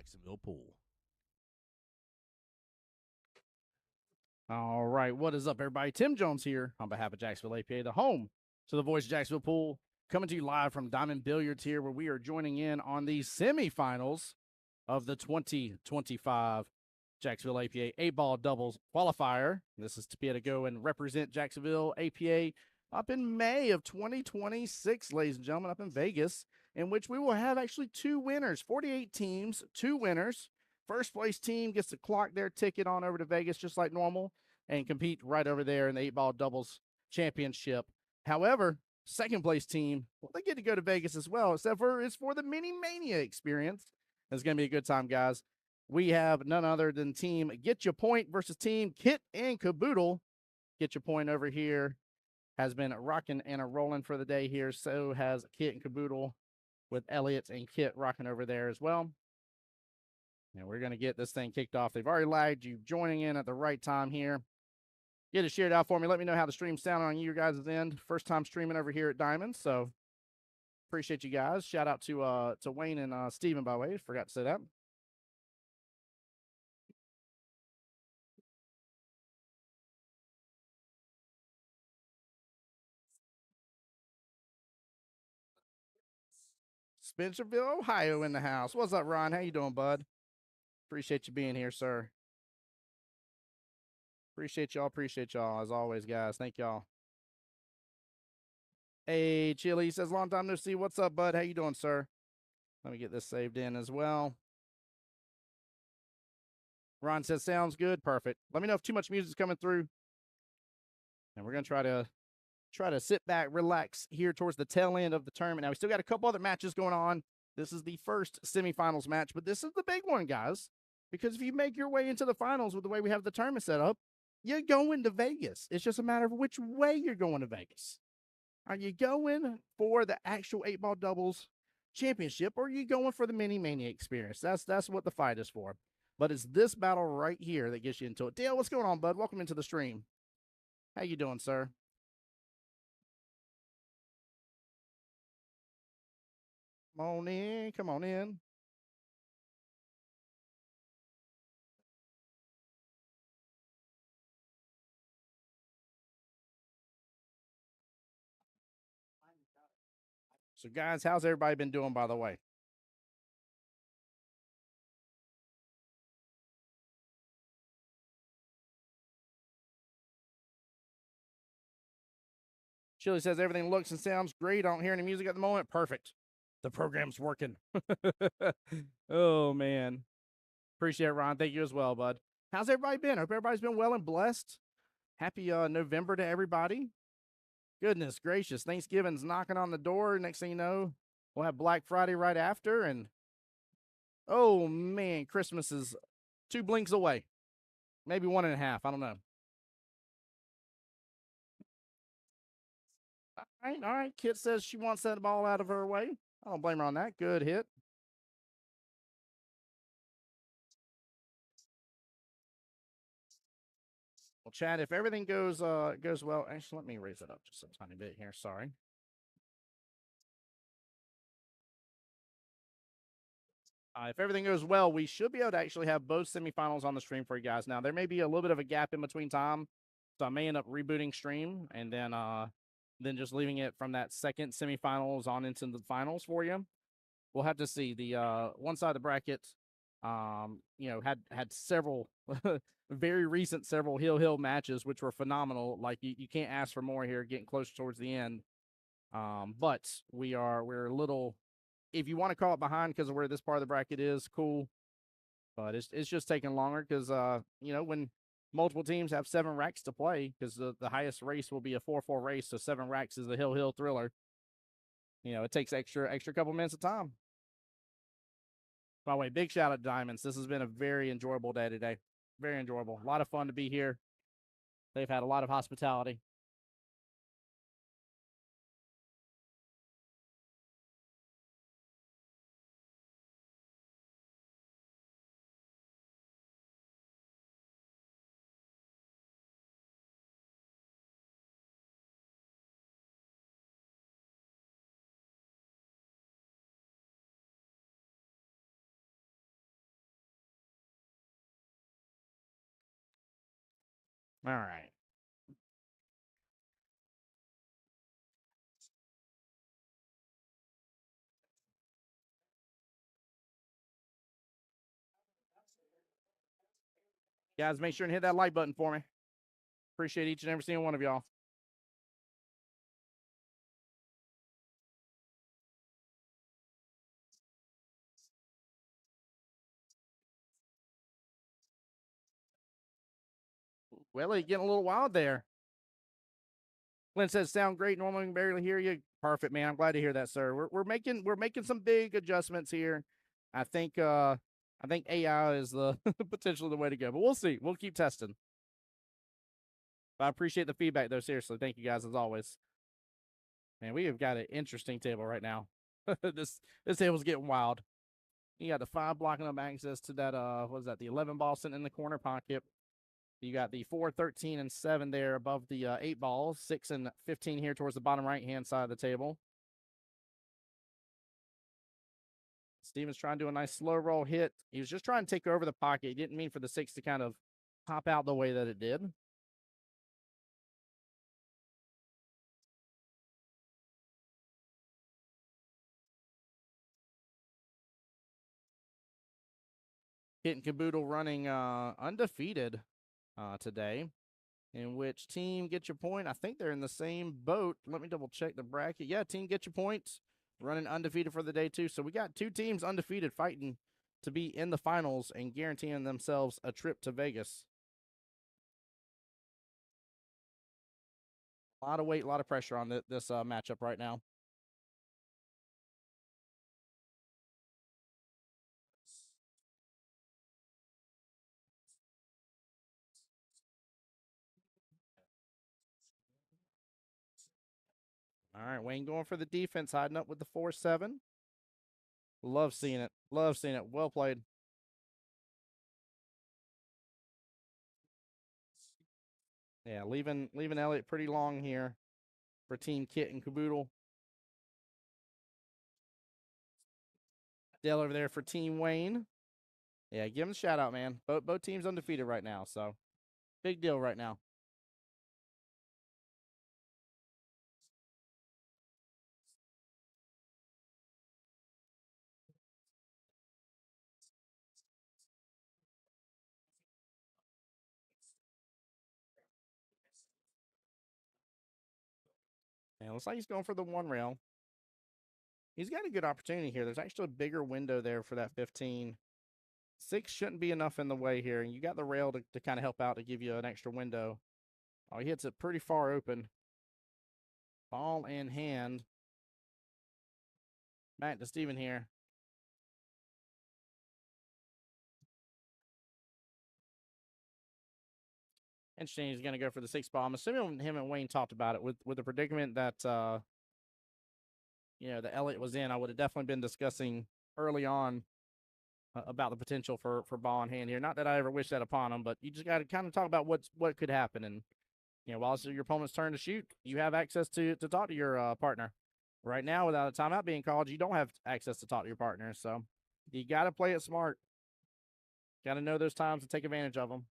Jacksonville pool. All right, what is up, everybody? Tim Jones here on behalf of Jacksonville APA, the home to the Voice of Jacksonville Pool, coming to you live from Diamond Billiards here, where we are joining in on the semifinals of the 2025 Jacksonville APA 8-ball doubles qualifier. This is to be able to go and represent Jacksonville APA up in May of 2026, ladies and gentlemen, up in Vegas, in which we will have actually two winners, 48 teams, two winners. First place team gets to clock their ticket on over to Vegas just like normal and compete right over there in the 8-ball doubles championship. However, second place team, well, they get to go to Vegas as well, except for it's for the Mini-Mania Experience. It's going to be a good time, guys. We have none other than team Get Your Point versus team Kit and Caboodle. Get Your Point over here has been rocking and a rolling for the day here. So has Kit and Caboodle with Elliot and Kit rocking over there as well. And we're going to get this thing kicked off. They've already lagged you joining in at the right time here. Get it shared out for me. Let me know how the stream's sounding on you guys' end. First time streaming over here at Diamond, so appreciate you guys. Shout out to Wayne and Steven, by the way. Forgot to say that. Spencerville, Ohio in the house. What's up, Ron? How you doing, bud? Appreciate you being here, sir. Appreciate y'all as always, guys. Thank y'all. Hey, Chili says, long time no see. What's up, bud? How you doing, sir? Let me get this saved in as well. Ron says, sounds good. Perfect. Let me know if too much music's coming through. And we're going to try to sit back, relax here towards the tail end of the tournament. Now, we still got a couple other matches going on. This is the first semifinals match, but this is the big one, guys. Because if you make your way into the finals with the way we have the tournament set up, you're going to Vegas. It's just a matter of which way you're going to Vegas. Are you going for the actual 8-ball doubles championship, or are you going for the Mini-Mania Experience? That's what the fight is for. But it's this battle right here that gets you into it. Dale, what's going on, bud? Welcome into the stream. How you doing, sir? Come on in. Come on in. So, guys, how's everybody been doing, by the way? Chili says everything looks and sounds great. I don't hear any music at the moment. Perfect. The program's working. Oh, man. Appreciate it, Ron. Thank you as well, bud. How's everybody been? Hope everybody's been well and blessed. Happy November to everybody. Goodness gracious. Thanksgiving's knocking on the door. Next thing you know, we'll have Black Friday right after. And, oh, man, Christmas is 2 blinks away. Maybe 1.5. I don't know. All right. Kit says she wants that ball out of her way. I don't blame her on that. Good hit. Well, Chad, if everything goes well, actually, let me raise it up just a tiny bit here. Sorry. If everything goes well, we should be able to actually have both semifinals on the stream for you guys. Now, there may be a little bit of a gap in between time, so I may end up rebooting stream and then just leaving it from that second semifinals on into the finals for you. We'll have to see. The one side of the bracket, had several very recent several hill matches, which were phenomenal. Like you can't ask for more here, getting close towards the end. But we're a little, if you want to call it behind because of where this part of the bracket is, cool. But it's just taking longer because when multiple teams have 7 racks to play, because the highest race will be a 4-4 race, so 7 racks is the hill thriller. It takes extra couple minutes of time. By the way, big shout out to Diamonds. This has been a very enjoyable day today. Very enjoyable. A lot of fun to be here. They've had a lot of hospitality. All right. Guys, make sure and hit that like button for me. Appreciate each and every single one of y'all. Willie getting a little wild there. Glenn says, "Sound great. Normally, can barely hear you. Perfect, man. I'm glad to hear that, sir. We're making some big adjustments here. I think AI is the potentially the way to go, but we'll see. We'll keep testing. But I appreciate the feedback, though. Seriously, thank you guys as always. Man, we have got an interesting table right now. this table's getting wild. You got the 5 blocking up access to that. What is that? The 11 ball sitting in the corner pocket. You got the 4, 13, and 7 there above the 8 balls, 6 and 15 here towards the bottom right hand side of the table. Steven's trying to do a nice slow roll hit. He was just trying to take over the pocket. He didn't mean for the 6 to kind of pop out the way that it did. Hit and Caboodle running undefeated today. In which team get your point? I think they're in the same boat. Let me double check the bracket. Yeah, team get your points. Running undefeated for the day too. So we got 2 teams undefeated fighting to be in the finals and guaranteeing themselves a trip to Vegas. A lot of weight, a lot of pressure on this matchup right now. All right, Wayne going for the defense, hiding up with the 4-7. Love seeing it. Love seeing it. Well played. Yeah, leaving Elliott pretty long here for Team Kit and Caboodle. Dale over there for Team Wayne. Yeah, give him a shout out, man. Both teams undefeated right now, so big deal right now. And looks like he's going for the 1 rail. He's got a good opportunity here. There's actually a bigger window there for that 15. 6 shouldn't be enough in the way here, and you got the rail to kind of help out to give you an extra window. Oh, he hits it pretty far open. Ball in hand. Back to Steven here. Interesting. He's going to go for the 6 ball. I'm assuming him and Wayne talked about it with the predicament that the Elliott was in. I would have definitely been discussing early on about the potential for ball in hand here. Not that I ever wish that upon him, but you just got to kind of talk about what could happen. And while it's your opponent's turn to shoot, you have access to talk to your partner. Right now, without a timeout being called, you don't have access to talk to your partner. So you got to play it smart. Got to know those times and take advantage of them.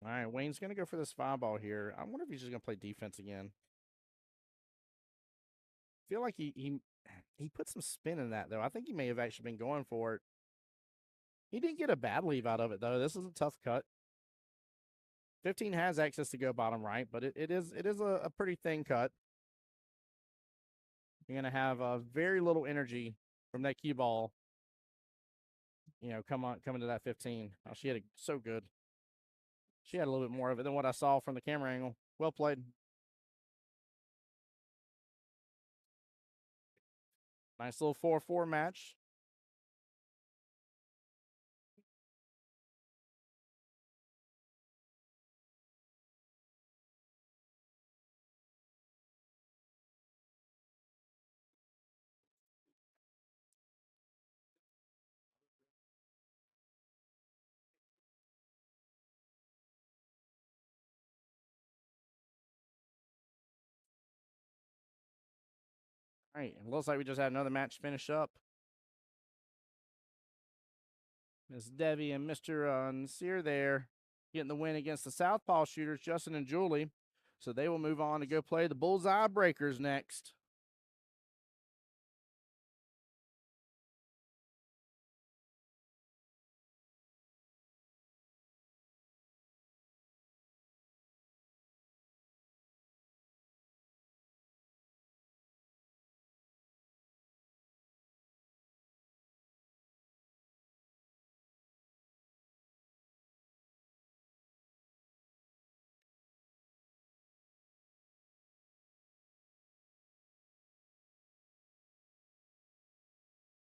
All right, Wayne's going to go for this 5 ball here. I wonder if he's just going to play defense again. I feel like he put some spin in that, though. I think he may have actually been going for it. He didn't get a bad leave out of it, though. This is a tough cut. 15 has access to go bottom right, but it is a pretty thin cut. You're going to have very little energy from that cue ball. Coming to that 15. Oh, she had so good. She had a little bit more of it than what I saw from the camera angle. Well played. Nice little 4-4 match. All right, it looks like we just had another match finish up. Miss Debbie and Mr. Nasir there getting the win against the Southpaw shooters, Justin and Julie. So they will move on to go play the Bullseye Breakers next.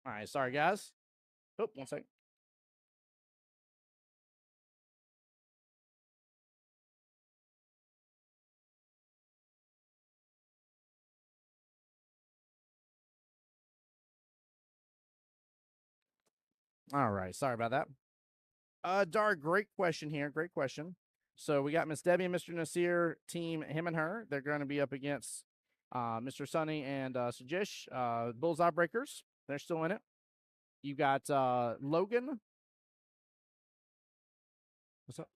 All right, sorry guys. Oh, 1 second. All right, sorry about that. Dar, great question here. Great question. So we got Miss Debbie and Mr. Nasir, team him and her. They're going to be up against Mr. Sunny and Sajish, Bullseye Breakers. They're still in it. You got Logan. What's up?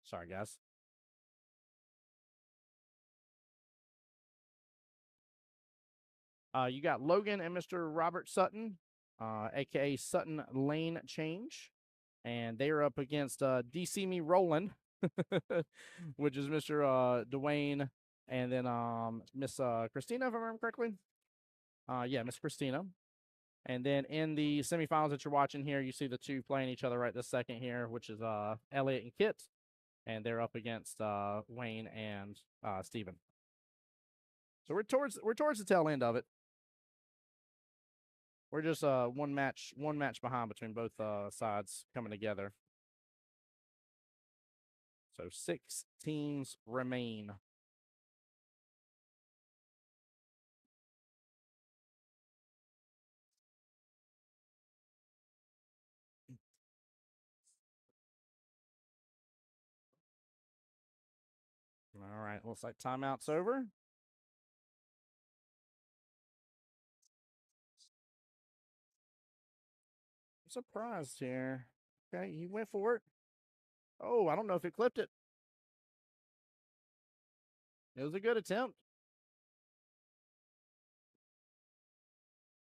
Sorry, guys. You got Logan and Mr. Robert Sutton, aka Sutton Lane Change, and they are up against DC Me Roland, which is Mr. Dwayne, and then Miss Christina, if I remember correctly. Yeah, Miss Christina. And then in the semifinals that you're watching here, you see the two playing each other right this second here, which is Elliot and Kit, and they're up against Wayne and Steven. So we're towards the tail end of it. We're just one match behind between both sides coming together. So 6 teams remain. All right, looks like timeout's over. I'm surprised here. Okay, he went for it. Oh, I don't know if it clipped it. It was a good attempt.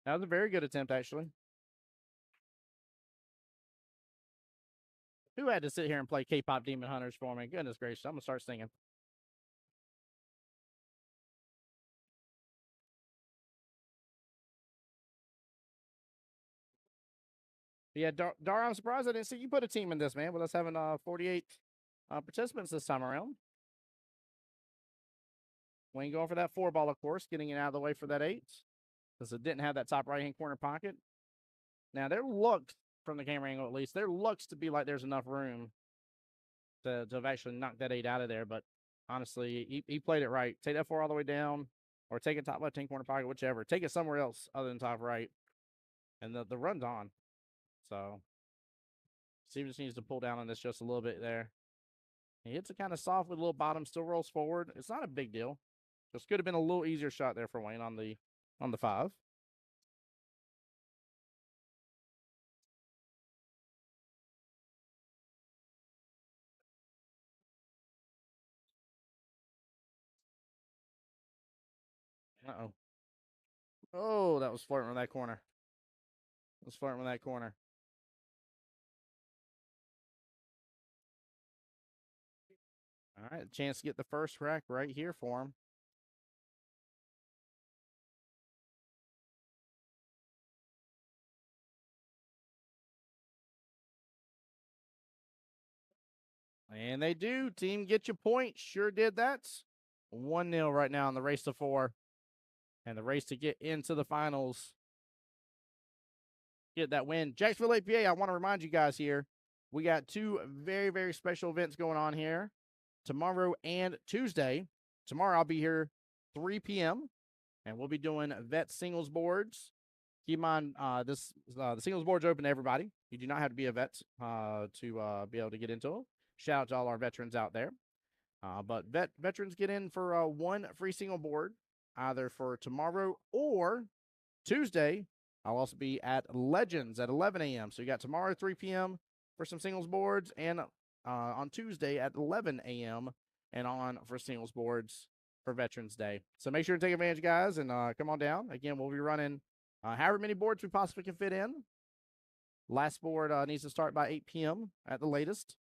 That was a very good attempt, actually. Who had to sit here and play K-pop Demon Hunters for me? Goodness gracious, I'm gonna start singing. Yeah, Dar, I'm surprised I didn't see you put a team in this, man. With us having 48 participants this time around. Wayne going for that 4-ball, of course, getting it out of the way for that 8, because it didn't have that top right-hand corner pocket. Now, there looks, from the camera angle at least, there looks to be like there's enough room to have actually knocked that 8 out of there. But honestly, he played it right. Take that 4 all the way down, or take it top left-hand corner pocket, whichever. Take it somewhere else other than top right. And the run's on. So, Steven just needs to pull down on this just a little bit there. He hits it kind of soft with a little bottom, still rolls forward. It's not a big deal. This could have been a little easier shot there for Wayne on the 5. Uh-oh. Oh, that was flirting with that corner. Was flirting with that corner. All right, chance to get the first rack right here for him. And they do. Team, get your point. Sure did that. 1-0 right now in the race to 4. And the race to get into the finals. Get that win. Jacksonville APA, I want to remind you guys here, we got 2 very, very special events going on here. Tomorrow and Tuesday. Tomorrow I'll be here 3 p.m. and we'll be doing vet singles boards. Keep in mind, the singles board's open to everybody. You do not have to be a vet to be able to get into them. Shout out to all our veterans out there. But veterans get in for one free single board, either for tomorrow or Tuesday. I'll also be at Legends at 11 a.m. So you got tomorrow 3 p.m. for some singles boards, and on Tuesday at 11 a.m. and on for singles boards for Veterans Day. So make sure to take advantage, guys, and come on down. Again, we'll be running however many boards we possibly can fit in. Last board needs to start by 8 p.m. at the latest.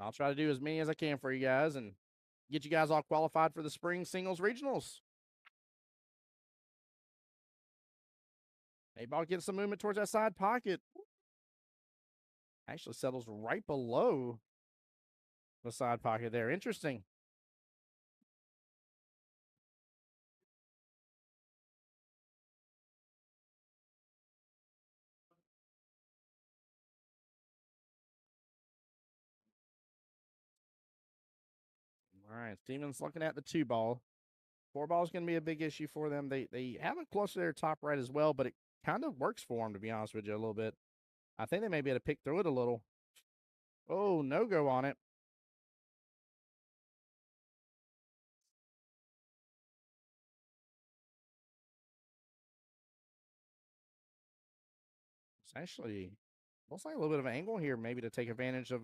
I'll try to do as many as I can for you guys and get you guys all qualified for the spring singles regionals. Ball getting some movement towards that side pocket. Actually settles right below the side pocket there. Interesting. All right, Demons looking at the 2-ball. 4-ball is going to be a big issue for them. They have it close to their top right as well, but it kind of works for them, to be honest with you, a little bit. I think they may be able to pick through it a little. Oh, no go on it. It's actually looks like a little bit of an angle here, maybe to take advantage of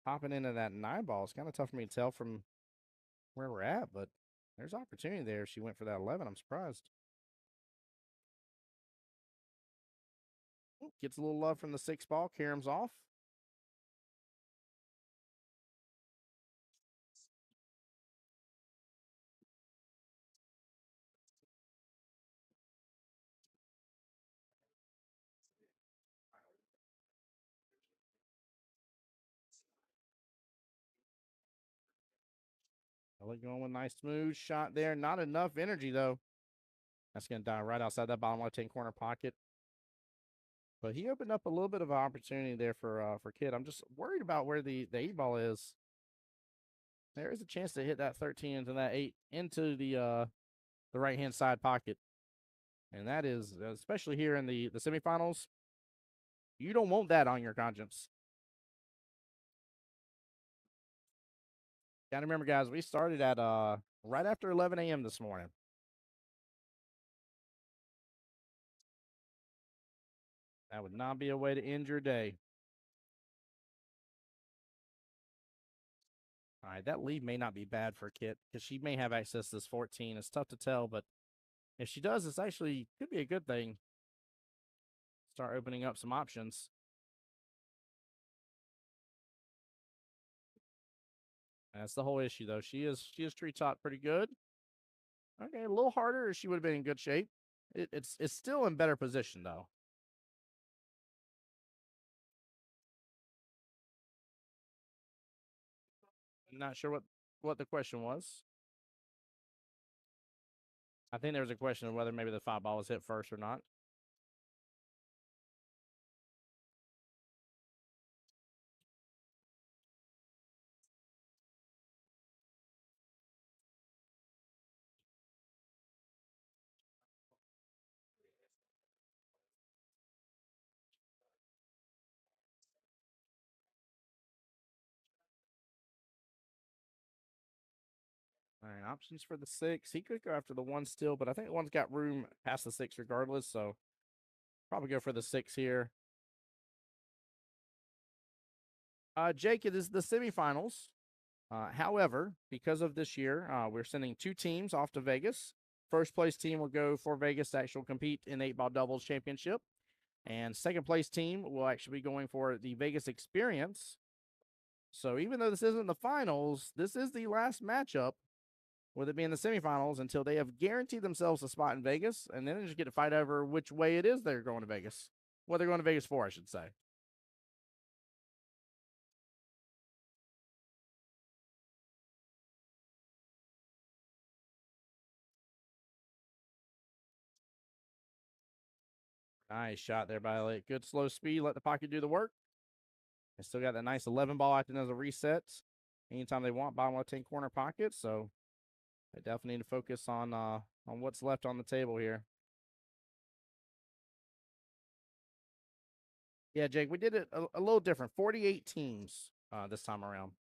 popping into that 9-ball. It's kind of tough for me to tell from where we're at, but there's opportunity there. She went for that 11. I'm surprised. Gets a little love from the 6-ball. Caroms off. Ellie going with a nice smooth shot there. Not enough energy, though. That's going to die right outside that bottom left-hand corner pocket. But he opened up a little bit of an opportunity there for Kid. I'm just worried about where the 8-ball is. There is a chance to hit that 13 into that 8 into the right-hand side pocket. And that is, especially here in the semifinals, you don't want that on your conscience. Gotta remember, guys, we started at right after 11 a.m. this morning. That would not be a way to end your day. All right, that lead may not be bad for Kit because she may have access to this 14. It's tough to tell, but if she does, it's actually could be a good thing. Start opening up some options. That's the whole issue, though. She is treetop pretty good. Okay, a little harder, or she would have been in good shape. It's still in better position, though. I'm not sure what the question was. I think there was a question of whether maybe the 5-ball was hit first or not. All right, options for the 6. He could go after the 1 still, but I think the 1's got room past the 6 regardless, so probably go for the 6 here. Jake, it is the semifinals. However, because of this year, we're sending 2 teams off to Vegas. First place team will go for Vegas to actually compete in the 8-ball doubles championship. And second place team will actually be going for the Vegas experience. So even though this isn't the finals, this is the last matchup, with it being the semifinals, until they have guaranteed themselves a spot in Vegas. And then they just get to fight over which way it is they're going to Vegas. What they're going to Vegas for, I should say. Nice shot there by Elliott. Good slow speed. Let the pocket do the work. They still got that nice 11-ball acting as a reset anytime they want, bottom left-hand corner pocket. So they definitely need to focus on what's left on the table here. Yeah, Jake, we did it a little different. 48 teams this time around.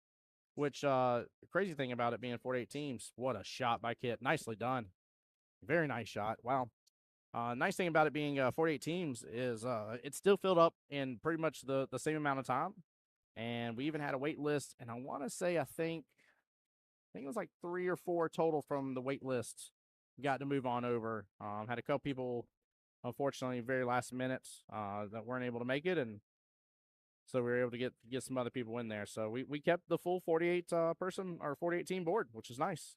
Which the crazy thing about it being 48 teams, what a shot by Kit. Nicely done. Very nice shot. Wow. Nice thing about it being 48 teams is it's still filled up in pretty much the same amount of time. And we even had a wait list. And I want to say, I think it was like 3 or 4 total from the wait list got to move on over. Had a couple people, unfortunately, very last minute that weren't able to make it. And so we were able to get some other people in there. So we kept the full 48 person or 48 team board, which is nice.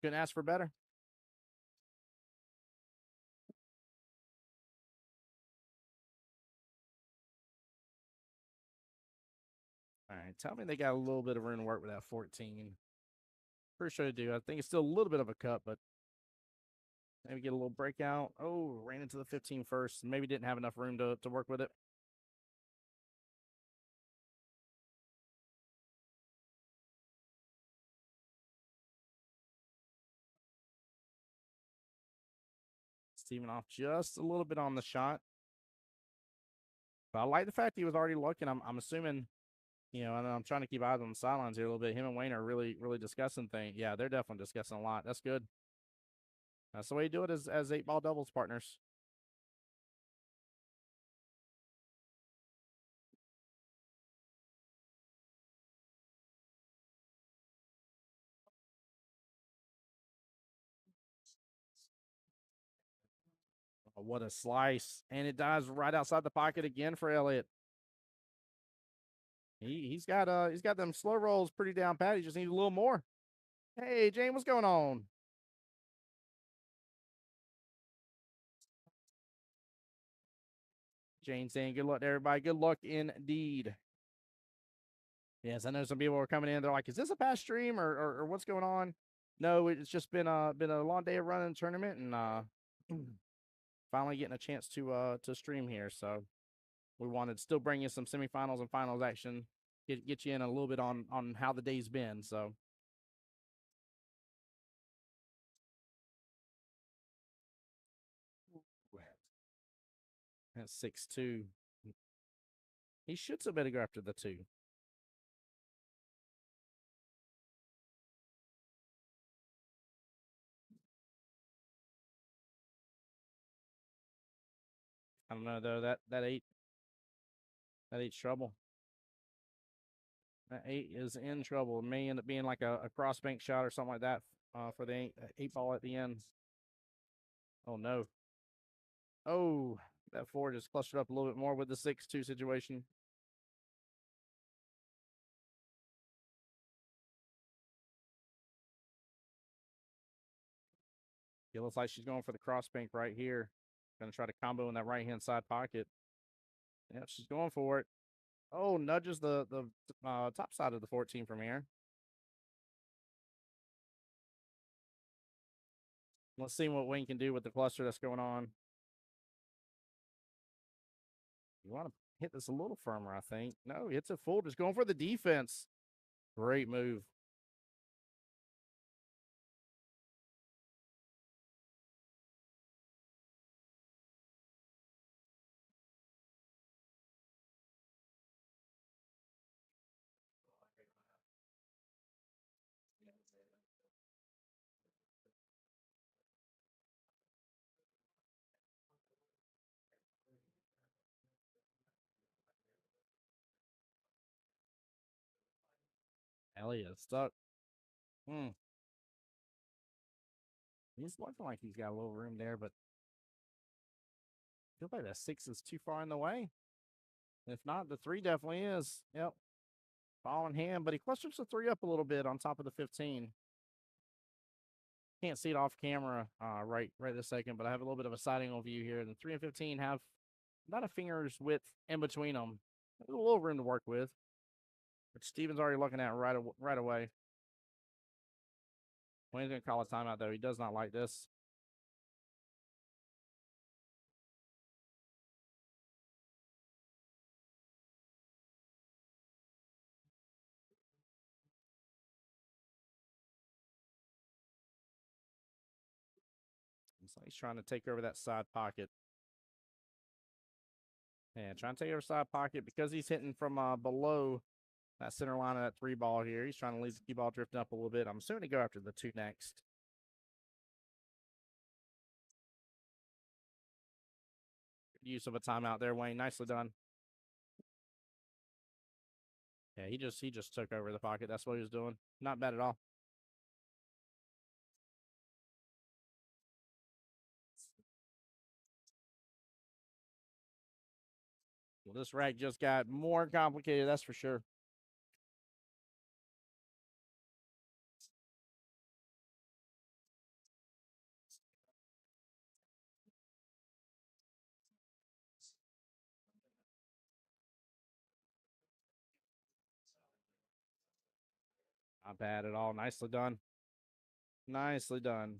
Couldn't ask for better. All right, tell me they got a little bit of room to work with that 14. Pretty sure they do. I think it's still a little bit of a cut, but maybe get a little breakout. Oh, ran into the 15 first. Maybe didn't have enough room to work with it. Steven off just a little bit on the shot. But I like the fact he was already looking. I'm assuming, and I'm trying to keep eyes on the sidelines here a little bit. Him and Wayne are really, really discussing things. Yeah, they're definitely discussing a lot. That's good. That's the way you do it as 8-ball doubles partners. Oh, what a slice. And it dives right outside the pocket again for Elliott. He's got them slow rolls pretty down pat. He just needs a little more. Hey, Jane, what's going on? Jane saying good luck to everybody. Good luck indeed. Yes, I know some people are coming in. They're like, "Is this a past stream or what's going on?" No, it's just been a long day of running the tournament and finally getting a chance to stream here. So we wanted to still bring you some semifinals and finals action. Get you in a little bit on how the day's been. So that's 6-2. He should still better go after the 2. I don't know though. That eight's trouble. That 8 is in trouble. It may end up being like a cross bank shot or something like that for the eight ball at the end. Oh no. Oh, that 4 just clustered up a little bit more with the 6-2 situation. It looks like she's going for the cross bank right here. Gonna try to combo in that right hand side pocket. Yeah, she's going for it. Oh, nudges the top side of the 14 from here. Let's see what Wayne can do with the cluster that's going on. You want to hit this a little firmer, I think. No, he hits it full, just going for the defense. Great move. Elliott stuck. Hmm. He's looking like he's got a little room there, but I feel like that 6 is too far in the way. If not, the 3 definitely is. Yep. Ball in hand, but he clusters the 3 up a little bit on top of the 15. Can't see it off camera right this second, but I have a little bit of a side angle view here. The 3 and 15 have about a finger's width in between them. A little room to work with, which Steven's already looking at right away. When he's going to call a timeout, though, he does not like this. It's like he's trying to take over that side pocket. Yeah, trying to take over side pocket because he's hitting from below that center line of that 3-ball here. He's trying to leave the cue ball drifting up a little bit. I'm assuming to go after the 2 next. Good use of a timeout there, Wayne. Nicely done. Yeah, he just took over the pocket. That's what he was doing. Not bad at all. Well, this rack just got more complicated, that's for sure. Not bad at all. Nicely done. Nicely done.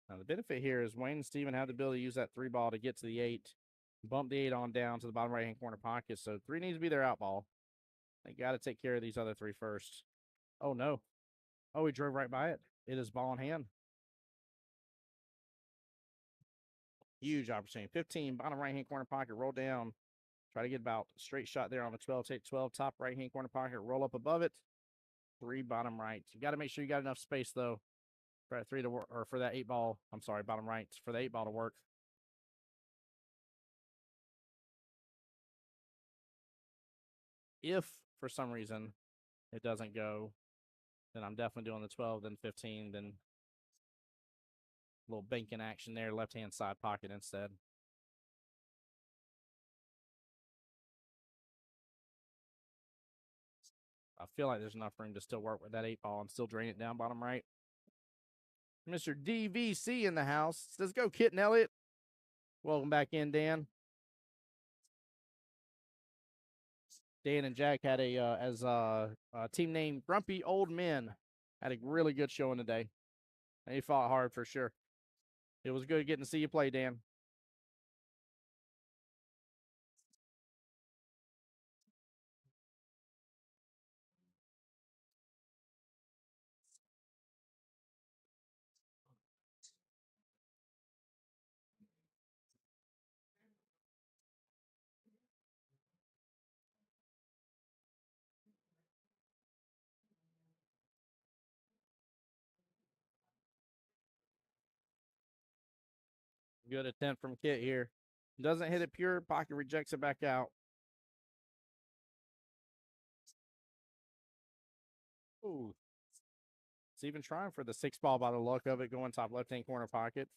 Now, the benefit here is Wayne and Steven have the ability to use that 3-ball to get to the 8, bump the 8 on down to the bottom right-hand corner pocket. So 3 needs to be their out ball. They got to take care of these other 3 first. Oh, no. Oh, he drove right by it. It is ball in hand. Huge opportunity. 15, bottom right-hand corner pocket, roll down. Try to get about a straight shot there on the 12. Take 12, top right-hand corner pocket, roll up above it. 3, bottom right. You got to make sure you got enough space, though, for that 3 to work, or for that 8-ball. I'm sorry, bottom right, for the 8-ball to work. If, for some reason, it doesn't go, then I'm definitely doing the 12, then 15, then a little banking action there, left-hand side pocket instead. I feel like there's enough room to still work with that 8-ball and still drain it down bottom right. Mr. DVC in the house says, go Kitten Elliott. Welcome back in, Dan. Dan and Jack had a team name Grumpy Old Men. Had a really good showing today. They fought hard for sure. It was good getting to see you play, Dan. Good attempt from Kit here. Doesn't hit it pure. Pocket rejects it back out. Ooh. It's even trying for the 6-ball by the look of it, going top left-hand corner pocket.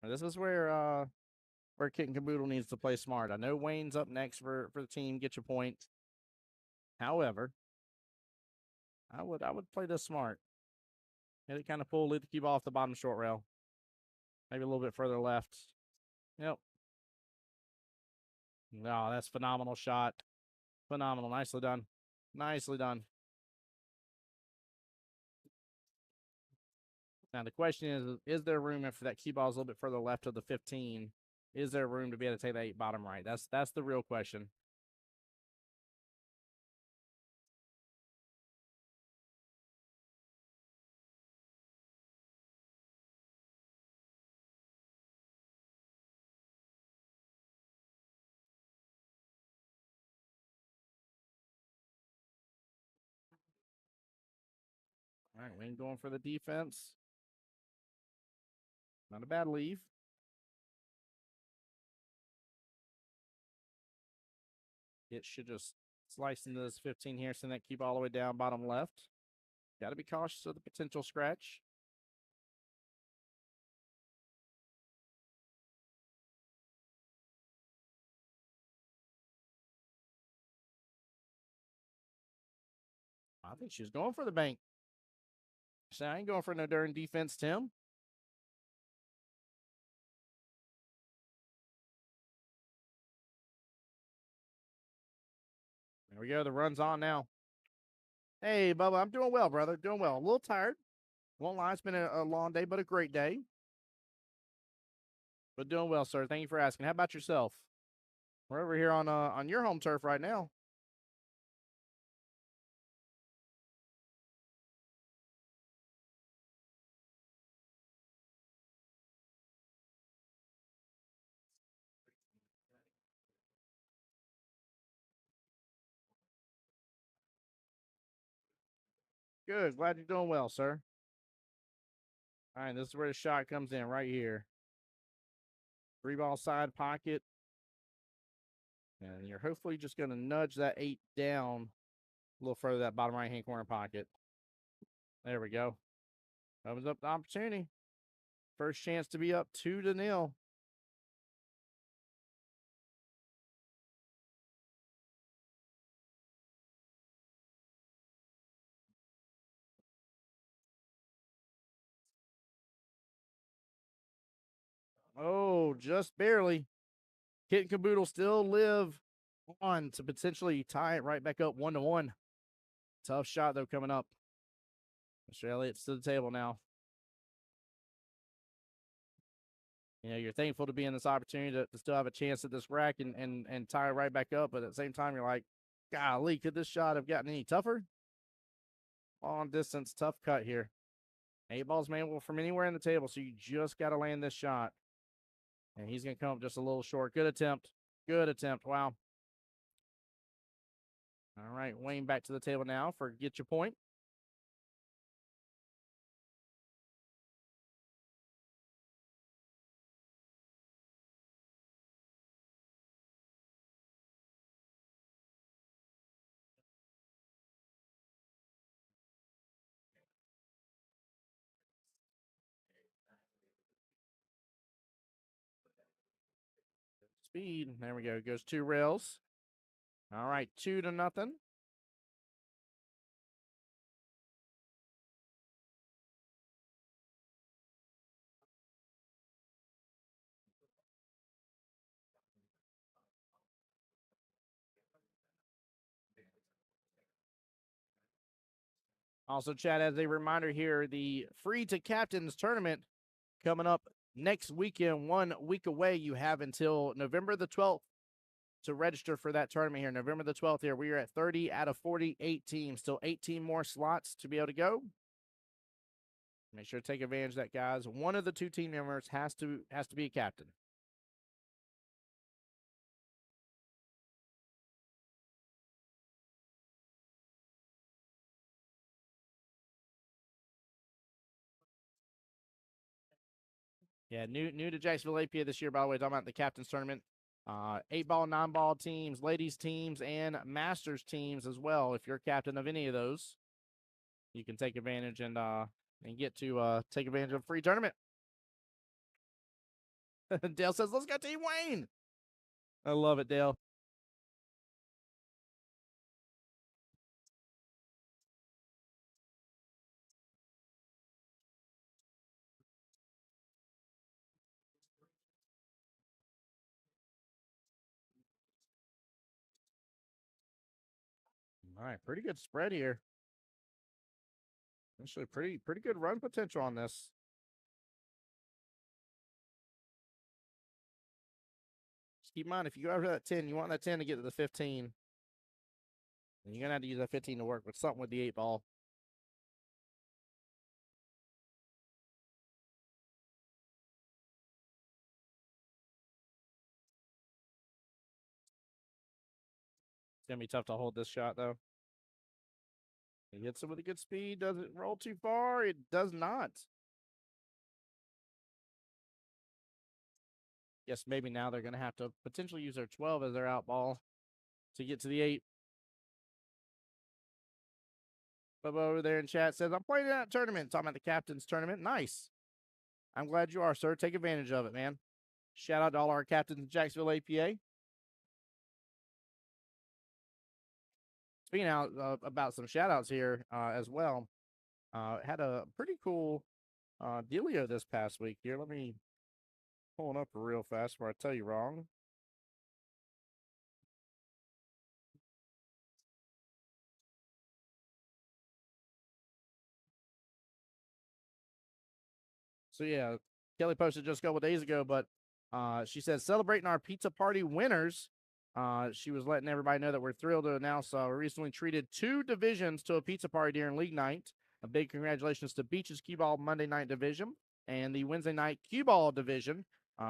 Now, this is where Kit and Caboodle needs to play smart. I know Wayne's up next for the team. Get your point. However, I would play this smart. Hit it kind of full, lead the cue ball off the bottom short rail. Maybe a little bit further left. Yep. No, that's phenomenal shot. Phenomenal. Nicely done. Nicely done. Now, the question is there room if that cue ball is a little bit further left of the 15? Is there room to be able to take that 8 bottom right? That's the real question. All right, Wayne going for the defense. Not a bad leave. It should just slice into this 15 here, send that cue all the way down bottom left. Got to be cautious of the potential scratch. I think she was going for the bank. So I ain't going for no darn defense, Tim. There we go. The run's on now. Hey, Bubba, I'm doing well, brother. Doing well. A little tired. Won't lie, it's been a long day, but a great day. But doing well, sir. Thank you for asking. How about yourself? We're over here on your home turf right now. Good. Glad you're doing well, sir. All right, this is where the shot comes in right here. 3-ball side pocket. And you're hopefully just going to nudge that 8 down a little further, that bottom right-hand corner pocket. There we go. Opens up the opportunity. First chance to be up 2-0. Oh, just barely. Kit and Caboodle still live on to potentially tie it right back up 1-1. Tough shot, though, coming up. Mr. Elliott's to the table now. You know, you're thankful to be in this opportunity to still have a chance at this rack and tie it right back up. But at the same time, you're like, golly, could this shot have gotten any tougher? Long distance, tough cut here. 8 balls manageable from anywhere in the table, so you just got to land this shot. And he's going to come up just a little short. Good attempt. Good attempt. Wow. All right, Wayne back to the table now for get your point. Speed. There we go. Goes 2 rails. All right, 2-0. Also, Chad, as a reminder here, the Free to Captains tournament coming up next weekend, 1 week away. You have until November the 12th to register for that tournament here. November the 12th here. We are at 30 out of 48 teams. Still 18 more slots to be able to go. Make sure to take advantage of that, guys. One of the 2 team members has to be a captain. Yeah, new to Jacksonville APA this year, by the way, talking about the captain's tournament. 8-ball, 9-ball teams, ladies teams, and masters teams as well. If you're captain of any of those, you can take advantage and get to take advantage of a free tournament. Dale says, let's go Team Wayne. I love it, Dale. All right, pretty good spread here. Actually, pretty good run potential on this. Just keep in mind, if you go over that 10, you want that 10 to get to the 15. And you're going to have to use that 15 to work with something with the 8-ball. It's going to be tough to hold this shot, though. He hits it with a good speed. Does it roll too far? It does not. Yes, maybe now they're going to have to potentially use their 12 as their out ball to get to the 8. Bubba over there in chat says, I'm playing in that tournament. Talking about the captain's tournament. Nice. I'm glad you are, sir. Take advantage of it, man. Shout out to all our captains in Jacksonville APA. Speaking out about some shout outs here as well. Had a pretty cool dealio this past week here. Let me pull it up real fast before I tell you wrong. So yeah, Kelly posted just a couple days ago, but she says celebrating our pizza party winners. She was letting everybody know that we're thrilled to announce we recently treated 2 divisions to a pizza party during league night. A big congratulations to Beaches Cue Ball Monday night division and the Wednesday night Cue Ball division.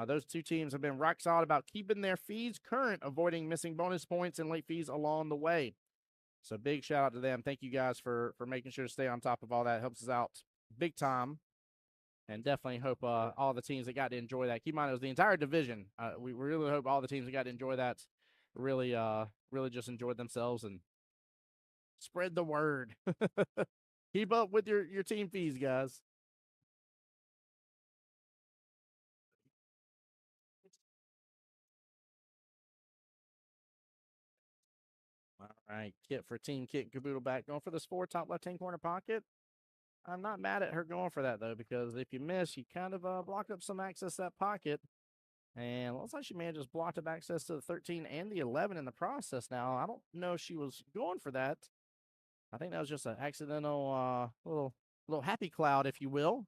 Those 2 teams have been rock solid about keeping their fees current, avoiding missing bonus points and late fees along the way. So big shout out to them. Thank you guys for making sure to stay on top of all that. It helps us out big time. And definitely hope all the teams that got to enjoy that. Keep in mind, it was the entire division. We really hope all the teams that got to enjoy that really just enjoyed themselves and spread the word. Keep up with your team fees, guys. All right, Kit for Team Kit Caboodle back. Going for this 4 top left-hand corner pocket. I'm not mad at her going for that, though, because if you miss, you kind of block up some access to that pocket. And looks like she may have just blocked up access to the 13 and the 11 in the process now. I don't know if she was going for that. I think that was just an accidental little happy cloud, if you will.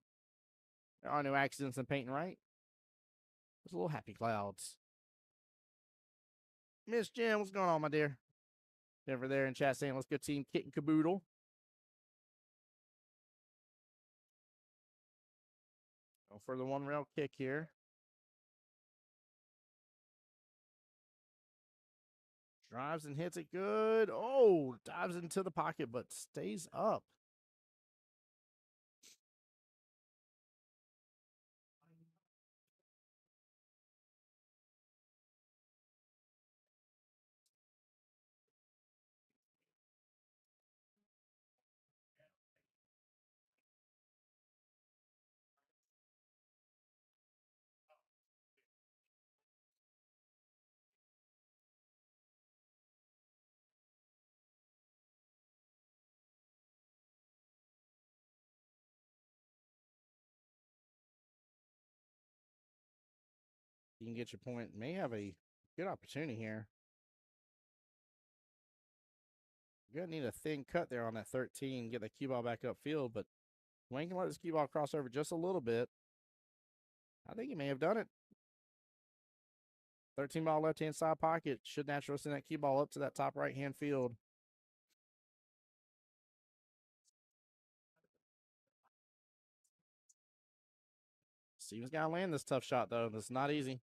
There are no accidents in painting, right? Just little happy clouds. Miss Jen, what's going on, my dear? Over there in chat saying, let's go Team Kit and Caboodle. Go for the 1 rail kick here. Drives and hits it good. Oh, dives into the pocket, but stays up. You can get your point. May have a good opportunity here. You're going to need a thin cut there on that 13, get the cue ball back upfield, but Wayne can let this cue ball cross over just a little bit. I think he may have done it. 13 ball left-hand side pocket. Should naturally send that cue ball up to that top right-hand field. Steven's got to land this tough shot, though. This is not easy.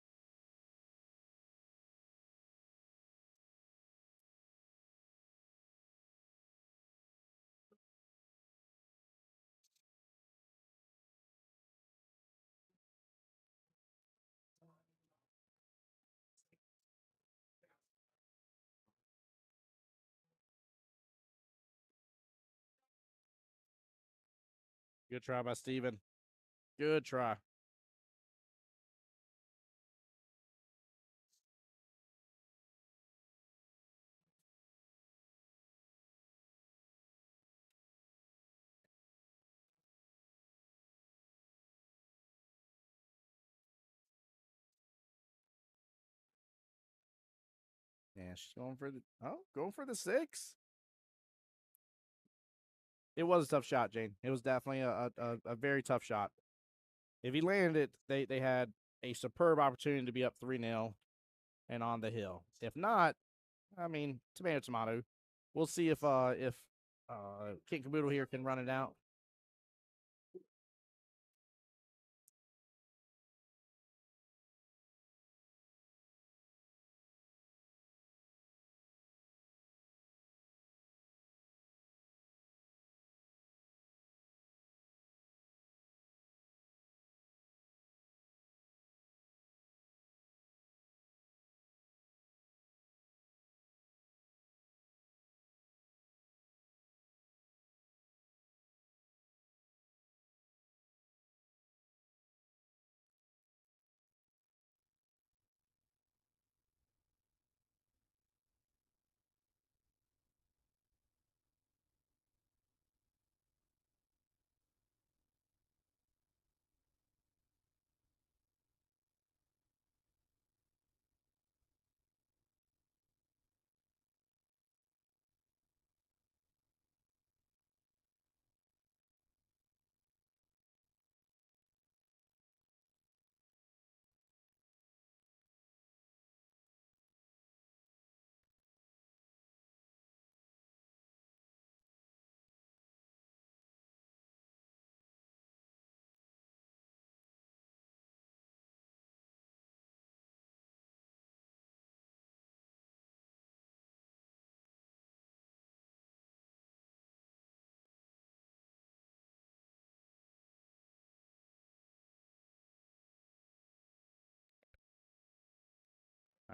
Good try by Steven. Good try. Yeah, she's going for the 6. It was a tough shot, Jane. It was definitely a very tough shot. If he landed it, they had a superb opportunity to be up 3-0 and on the hill. If not, I mean, tomato tomato. We'll see if Kit Caboodle here can run it out.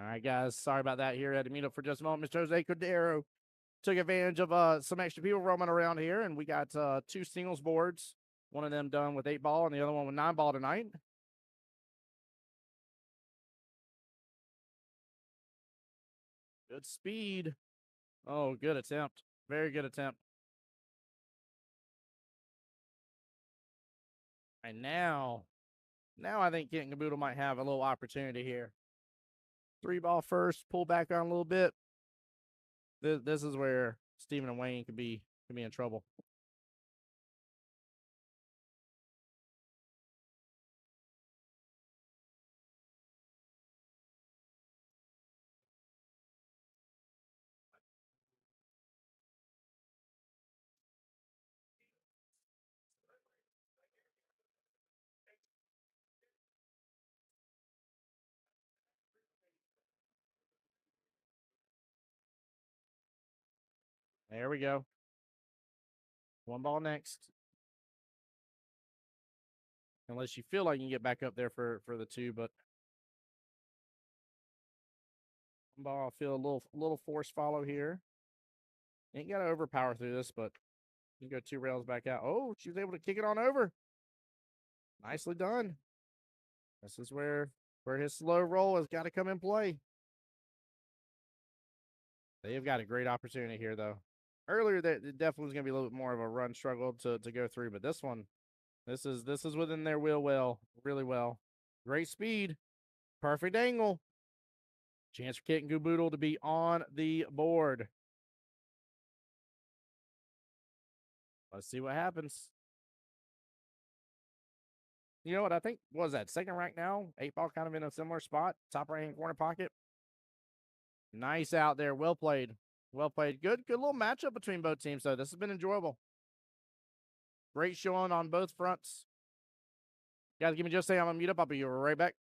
All right, guys. Sorry about that here. I had to mute up for just a moment. Mr. Jose Cordero took advantage of some extra people roaming around here, and we got 2 singles boards. One of them done with 8 ball and the other one with 9 ball tonight. Good speed. Oh, good attempt. Very good attempt. And now I think Kent Caboodle might have a little opportunity here. 3 ball first, pull back on a little bit. This is where Stephen and Wayne could be in trouble. There we go. 1 ball next. Unless you feel like you can get back up there for the 2, but 1 ball, I feel a little force follow here. Ain't got to overpower through this, but you can go 2 rails back out. Oh, she was able to kick it on over. Nicely done. This is where his slow roll has got to come in play. They've got a great opportunity here, though. Earlier, that it definitely was going to be a little bit more of a run struggle to go through, but this one, this is within their will really well. Great speed, perfect angle. Chance for Kit and Gooboodle to be on the board. Let's see what happens. You know what? I think, what was that, second rank now? 8 ball kind of in a similar spot. Top right-hand corner pocket. Nice out there. Well played. Well played. Good little matchup between both teams, though. This has been enjoyable. Great showing on both fronts. Guys, give me just a second. I'm going to mute up. I'll be right back.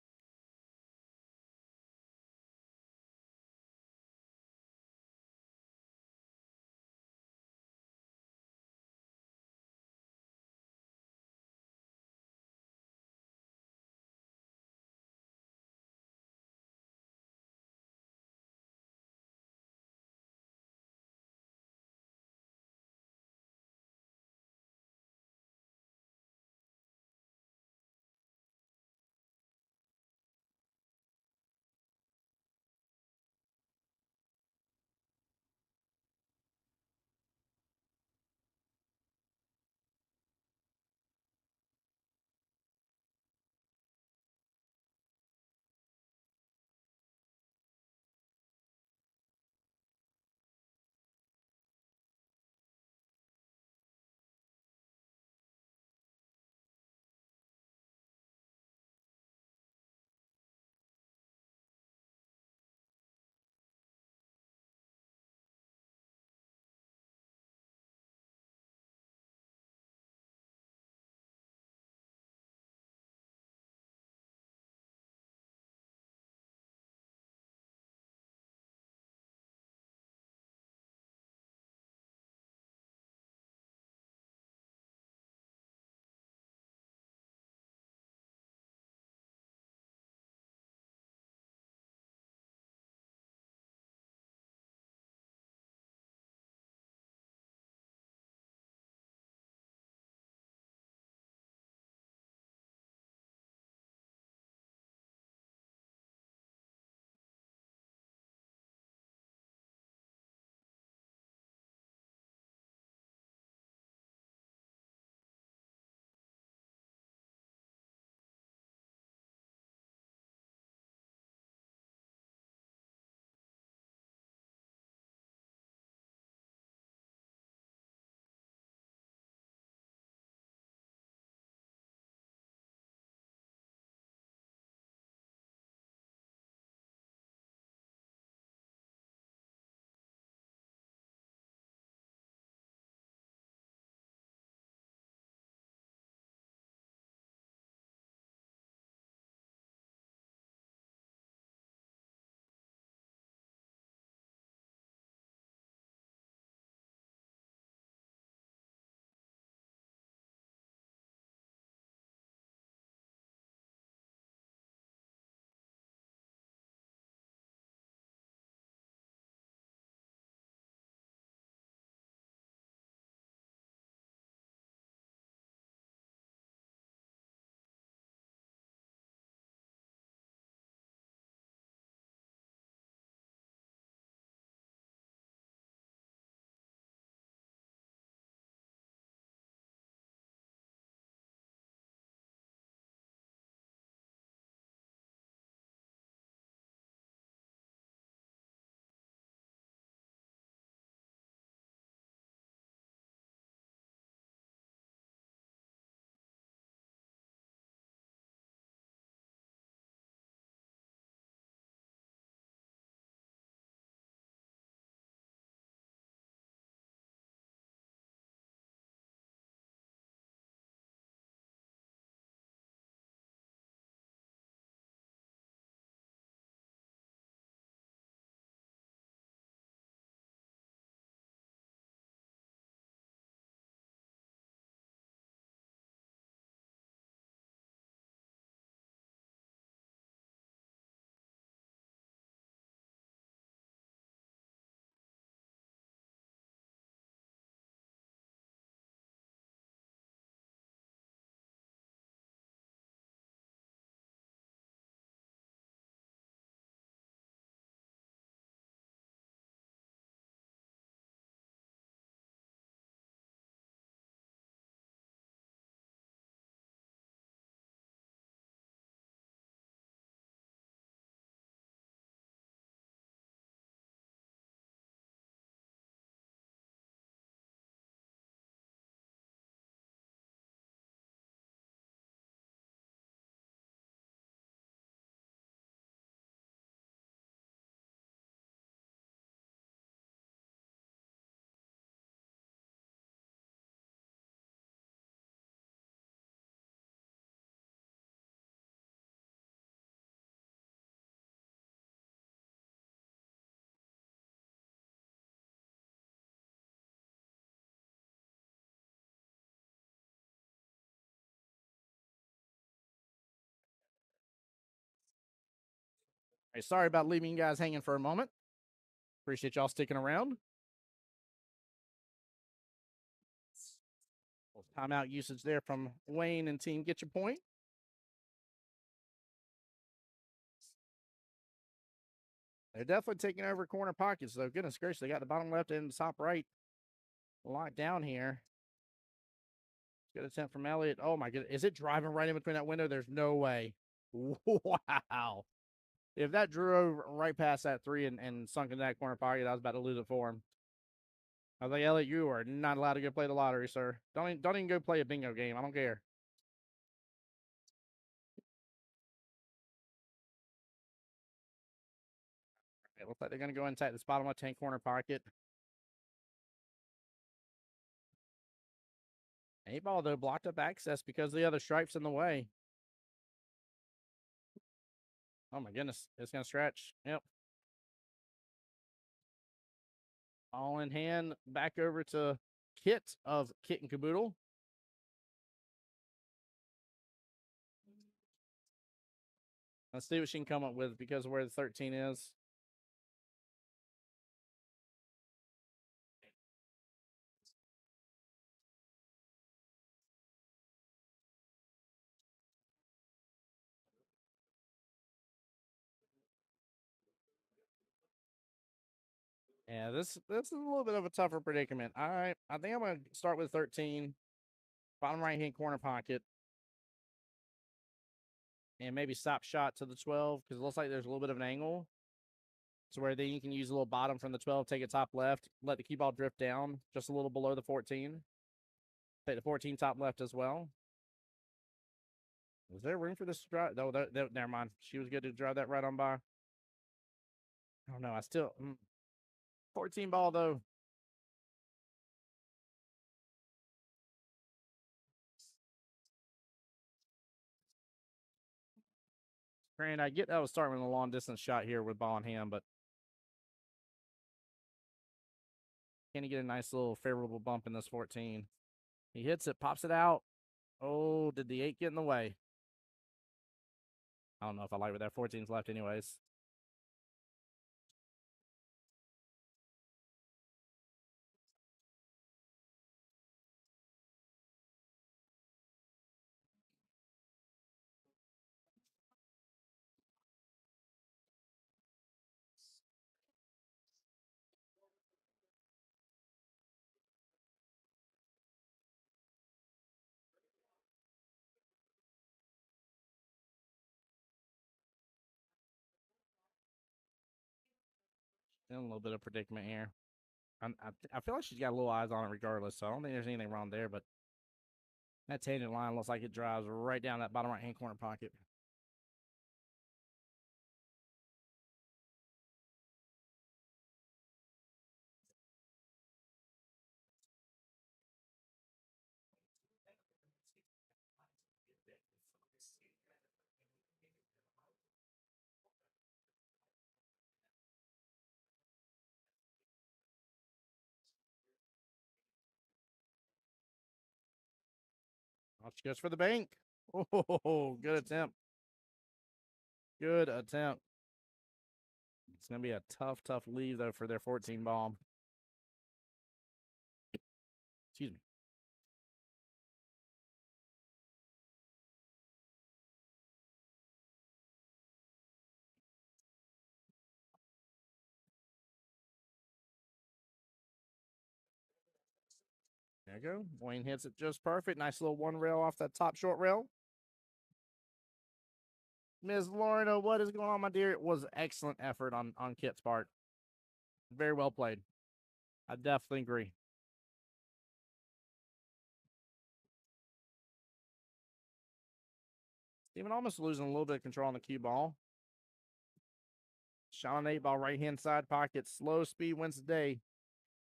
Hey, sorry about leaving you guys hanging for a moment. Appreciate y'all sticking around. Timeout usage there from Wayne and team. Get your point. They're definitely taking over corner pockets, though. Goodness gracious, they got the bottom left and the top right locked down here. Good attempt from Elliott. Oh, my goodness. Is it driving right in between that window? There's no way. Wow. If that drove right past that three and sunk in that corner pocket, I was about to lose it for him. I was like, Elliott, you are not allowed to go play the lottery, sir. Don't even go play a bingo game. I don't care. It looks like they're going to go inside this bottom left-hand corner pocket. 8-ball, though, blocked up access because the other stripe's in the way. Oh, my goodness. It's going to stretch. Yep. All in hand. Back over to Kit of Kit and Caboodle. Let's see what she can come up with because of where the 13 is. Yeah, this is a little bit of a tougher predicament. All right, I think I'm going to start with 13. Bottom right-hand corner pocket. And maybe stop shot to the 12 because it looks like there's a little bit of an angle. So where then you can use a little bottom from the 12, take it top left, let the cue ball drift down just a little below the 14. Take the 14 top left as well. Is there room for this to drive? No, never mind. She was good to drive that right on by. I don't know. I still 14 ball though. Granted, I get that I was starting with a long distance shot here with ball in hand, but can he get a nice little favorable bump in this 14? He hits it, pops it out. Oh, did the 8 get in the way? I don't know if I like where that 14's left anyways. In a little bit of predicament here. I feel like she's got little eyes on it regardless, so I don't think there's anything wrong there, but that tangent line looks like it drives right down that bottom right-hand corner pocket. Oh, she goes for the bank. Oh, good attempt. Good attempt. It's going to be a tough leave, though, for their 14 bomb. Excuse me. There you go. Wayne hits it just perfect. Nice little one rail off that top short rail. Ms. Lorna, what is going on, my dear? It was excellent effort on Kit's part. Very well played. I definitely agree. Even almost losing a little bit of control on the cue ball. Shot on 8-ball, right-hand side pocket. Slow speed wins the day.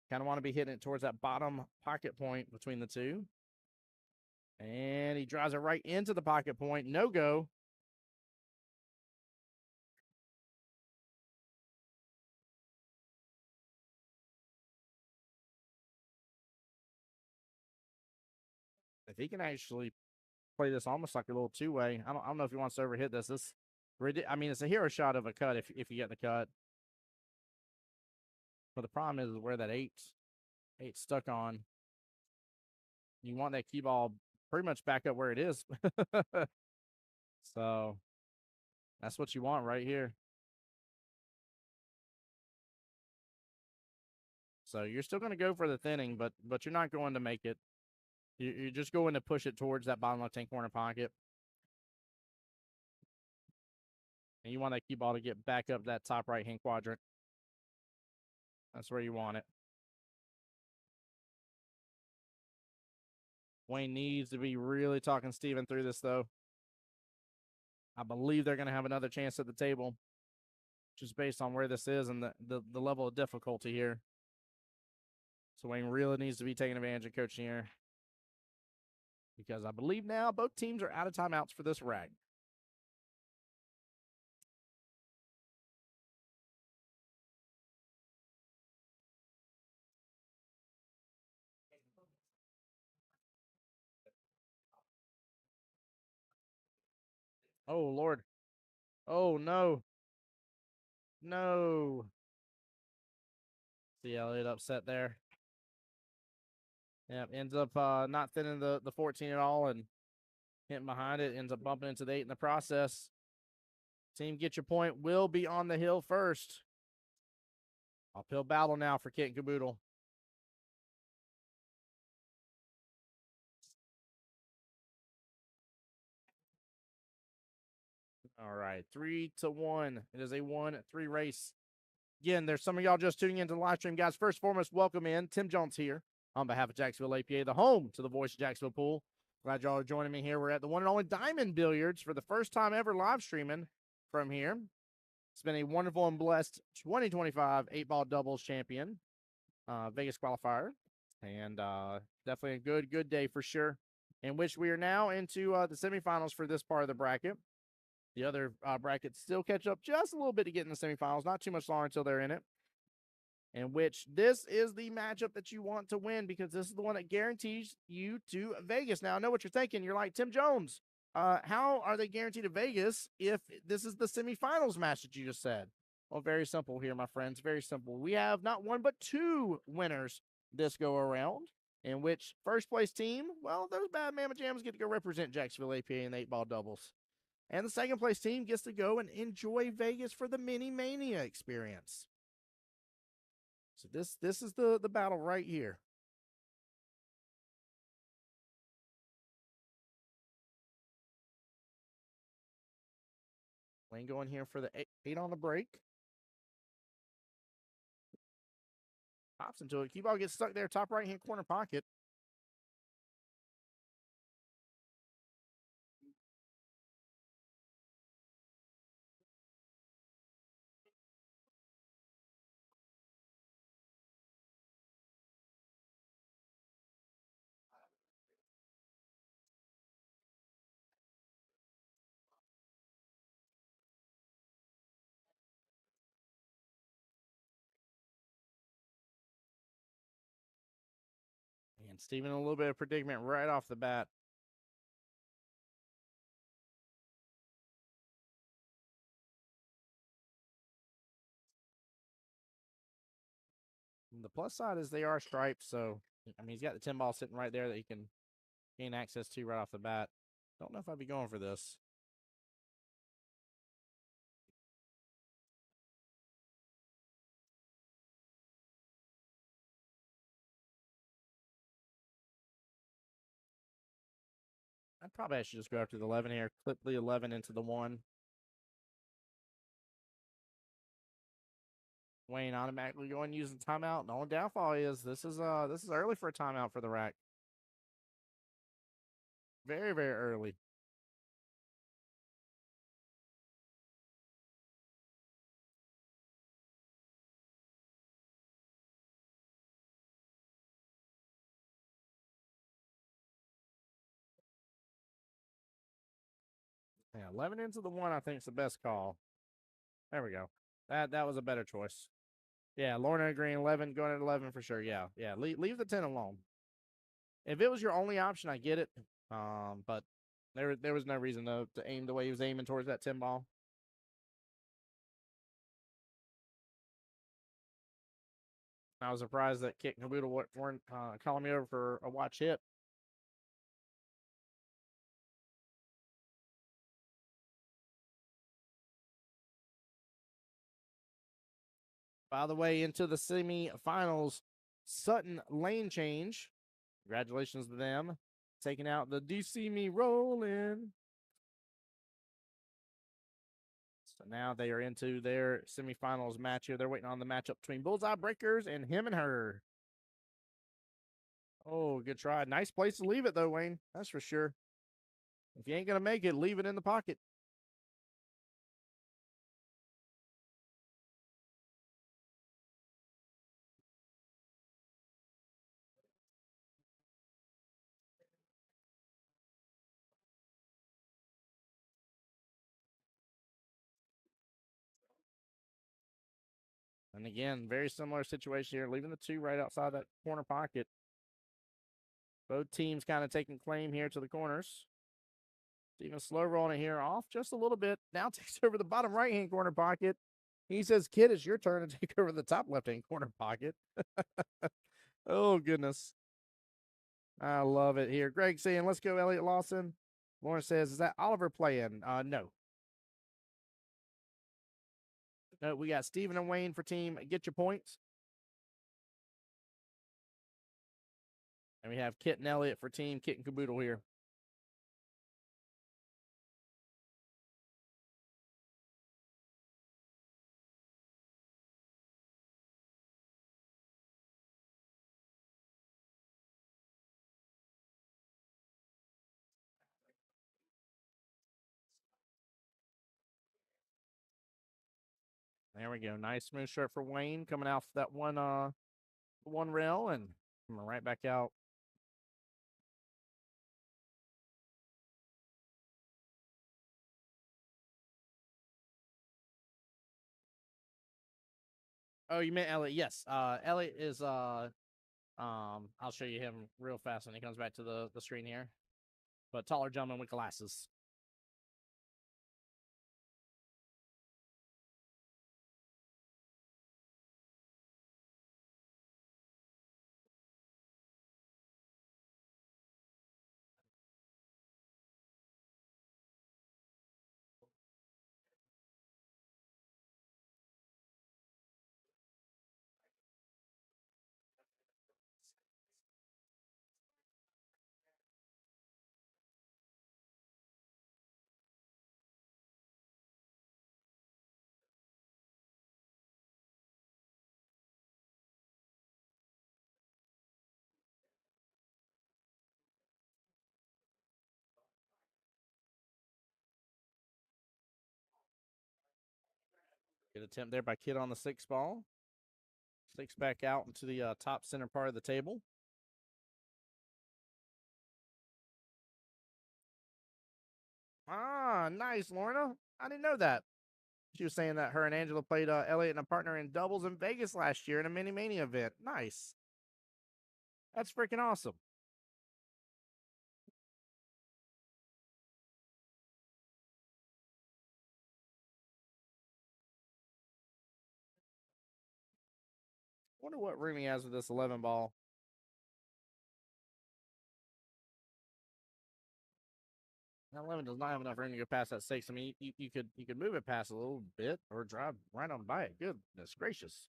Kind of want to be hitting it towards that bottom pocket point between the two. And he drives it right into the pocket point. No go. If he can actually play this almost like a little two-way, I don't know if he wants to overhit this. I mean, it's a hero shot of a cut if you get the cut. But the problem is where that eight's stuck on. You want that cue ball pretty much back up where it is. So that's what you want right here. So you're still going to go for the thinning, but you're not going to make it. You're just going to push it towards that bottom left-hand corner pocket. And you want that cue ball to get back up that top right-hand quadrant. That's where you want it. Wayne needs to be really talking Steven through this, though. I believe they're going to have another chance at the table, just based on where this is and the level of difficulty here. So Wayne really needs to be taking advantage of coaching here, because I believe now both teams are out of timeouts for this rack. Oh, Lord. Oh, no. No. See Elliott upset there. Yeah, ends up not thinning the 14 at all and hitting behind it. Ends up bumping into the 8 in the process. Team Get Your Point will be on the hill first. Uphill battle now for Kit and Caboodle. All right, 3-1. It is a 1-3 race. Again, there's some of y'all just tuning into the live stream. Guys, first and foremost, welcome in. Tim Jones here on behalf of Jacksonville APA, the home to the voice of Jacksonville Pool. Glad y'all are joining me here. We're at the one and only Diamond Billiards for the first time ever live streaming from here. It's been a wonderful and blessed 2025 8-ball doubles champion, Vegas qualifier. And definitely a good day for sure, in which we are now into the semifinals for this part of the bracket. The other brackets still catch up just a little bit to get in the semifinals. Not too much longer until they're in it. In which this is the matchup that you want to win, because this is the one that guarantees you to Vegas. Now, I know what you're thinking. You're like, Tim Jones, how are they guaranteed to Vegas if this is the semifinals match that you just said? Well, very simple here, my friends. Very simple. We have not one but two winners this go around, in which first place team, well, those bad Mama Jams get to go represent Jacksonville APA in the 8-ball doubles. And the second place team gets to go and enjoy Vegas for the Mini-Mania Experience. So this is the battle right here. Lane going here for the 8 on the break. Pops into it. Cue ball gets stuck there, top right-hand corner pocket. And Steven in a little bit of predicament right off the bat. And the plus side is they are striped, so I mean he's got the 10 ball sitting right there that he can gain access to right off the bat. Don't know if I'd be going for this. I'd probably actually just go after the 11 here, clip the 11 into the 1. Wayne automatically going using timeout. The only downfall is this is early for a timeout for the rack. Very, very early. Yeah, 11 into the 1, I think, is the best call. There we go. That was a better choice. Yeah, Lorna agreeing 11, going at 11 for sure. Yeah, yeah. Leave the 10 alone. If it was your only option, I get it. But there was no reason to aim the way he was aiming towards that 10 ball. I was surprised that Kit and Caboodle weren't calling me over for a watch hit. By the way, into the semifinals, Sutton lane change. Congratulations to them. Taking out the DC Me Rolling. So now they are into their semifinals match here. They're waiting on the matchup between Bullseye Breakers and him and her. Oh, good try. Nice place to leave it, though, Wayne. That's for sure. If you ain't going to make it, leave it in the pocket. And again, very similar situation here, leaving the 2 right outside that corner pocket. Both teams kind of taking claim here to the corners. Steven slow rolling it here off just a little bit. Now takes over the bottom right-hand corner pocket. He says, Kid, it's your turn to take over the top left-hand corner pocket. Oh, goodness. I love it here. Greg saying, let's go, Elliot Lawson. Lauren says, is that Oliver playing? No. No, we got Steven and Wayne for team Get Your Points. And we have Kit and Elliot for team Kit and Caboodle here. There we go. Nice smooth stroke for Wayne coming off that one rail and coming right back out. Oh, you meant Elliot? Yes. Elliot is I'll show you him real fast when he comes back to the screen here. But taller gentleman with glasses. Good attempt there by Kid on the 6 ball. 6 back out into the top center part of the table. Ah, nice, Lorna. I didn't know that. She was saying that her and Angela played Elliot and a partner in doubles in Vegas last year in a Mini-Mania event. Nice. That's freaking awesome. Wonder what room he has with this 11 ball. That 11 does not have enough room to go past that 6. I mean, you could move it past a little bit or drive right on by it. Goodness gracious.